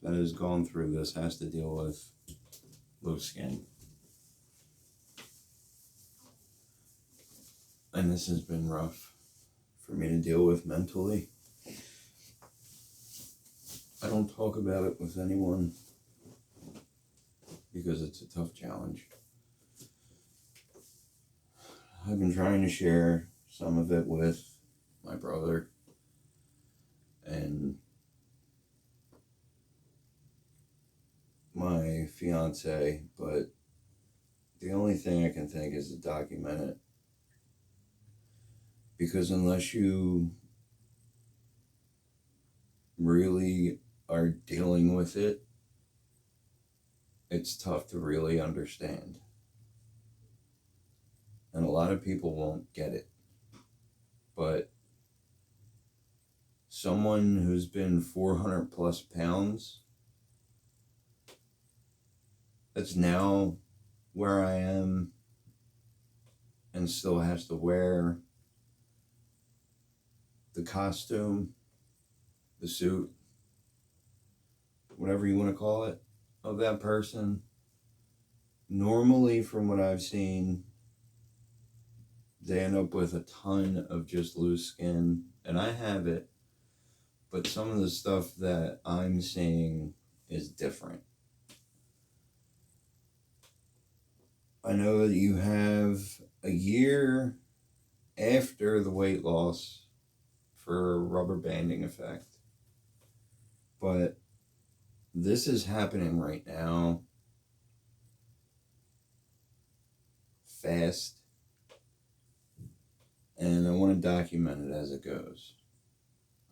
that has gone through this has to deal with loose skin. And this has been rough for me to deal with mentally. I don't talk about it with anyone because it's a tough challenge. I've been trying to share some of it with my brother and my fiance, but the only thing I can think is to document it. Because unless you really are dealing with it, it's tough to really understand. And a lot of people won't get it. But someone who's been 400 plus pounds, that's now where I am and still has to wear the costume, the suit, whatever you want to call it, of that person. Normally, from what I've seen, they end up with a ton of just loose skin, and I have it, but some of the stuff that I'm seeing is different. I know that you have a year after the weight loss for a rubber banding effect, but this is happening right now, fast, and I want to document it as it goes.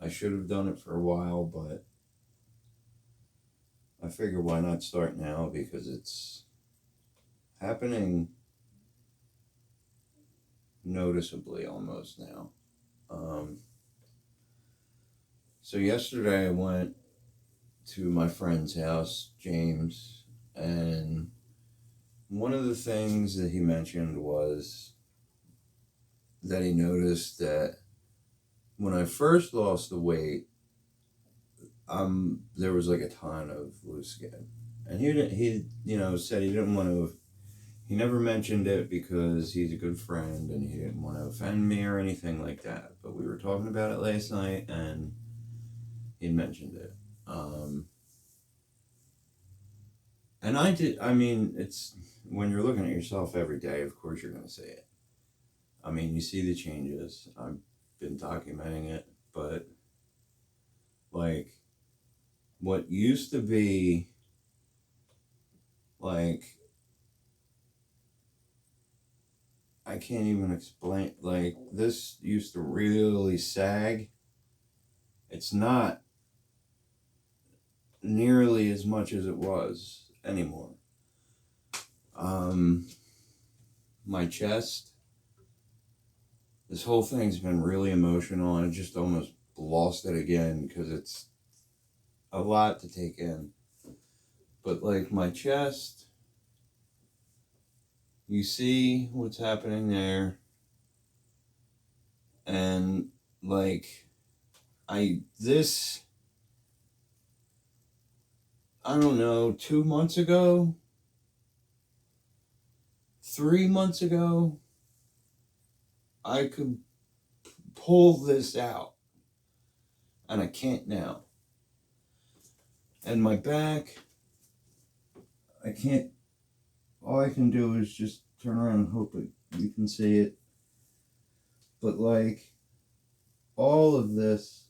I should have done it for a while, but I figure why not start now, because it's happening noticeably almost now. So yesterday I went to my friend's house, James, and one of the things that he mentioned was that he noticed that when I first lost the weight, there was like a ton of loose skin, and he said he didn't want to. He never mentioned it because he's a good friend and he didn't want to offend me or anything like that. But we were talking about it last night and he mentioned it. And it's when you're looking at yourself every day, of course you're going to say it. I mean, you see the changes. I've been documenting it, but like what used to be like, I can't even explain, like this used to really sag. It's not nearly as much as it was anymore. My chest, this whole thing's been really emotional, and I just almost lost it again because it's a lot to take in. But like my chest, you see what's happening there, and like I don't know, 2 months ago, 3 months ago, I could pull this out, and I can't now. And my back, I can't, all I can do is just turn around and hope that you can see it. But like, all of this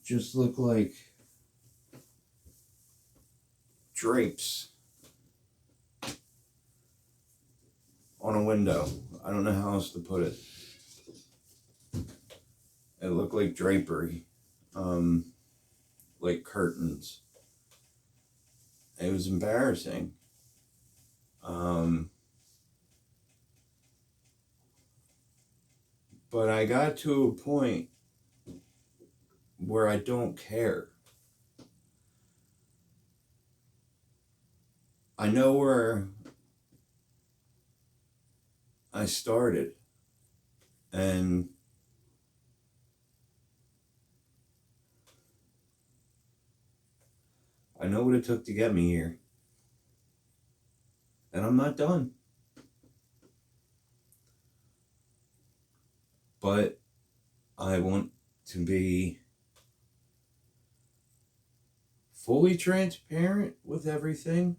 just look like drapes on a window. I don't know how else to put it. It looked like drapery, like curtains. It was embarrassing. But I got to a point where I don't care. I know where I started, and I know what it took to get me here. And I'm not done. But I want to be fully transparent with everything.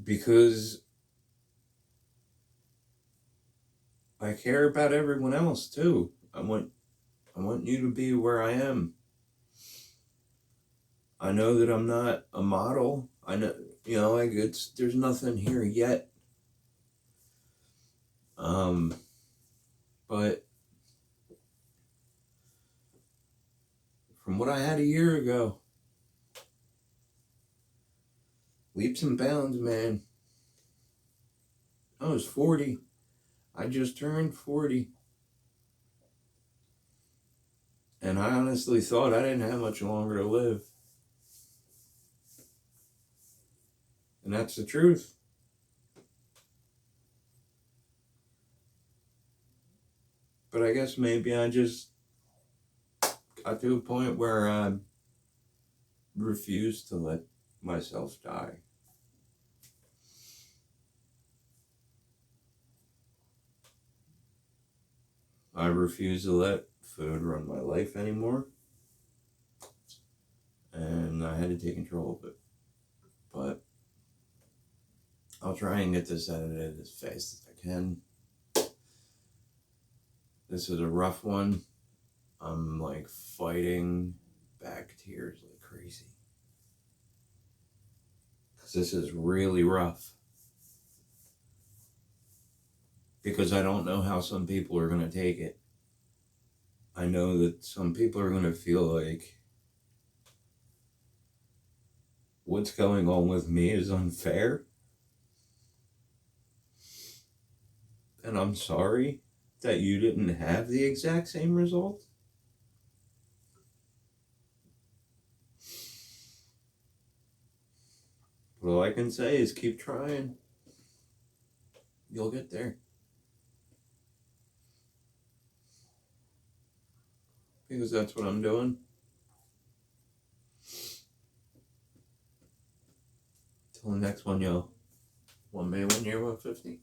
Because I care about everyone else too. I want you to be where I am. I know that I'm not a model. I know, like there's nothing here yet. But from what I had a year ago, leaps and bounds, man. I was 40. I just turned 40. And I honestly thought I didn't have much longer to live. And that's the truth. But I guess maybe I just got to a point where I refused to let myself die. I refuse to let food run my life anymore. And I had to take control of it. But I'll try and get this edited as fast as I can. This is a rough one. I'm like fighting back tears like crazy. Because this is really rough. Because I don't know how some people are going to take it. I know that some people are going to feel like what's going on with me is unfair. And I'm sorry that you didn't have the exact same result. But all I can say is keep trying. You'll get there. Because that's what I'm doing. Till the next one, y'all. 1 May, 1 year, 150.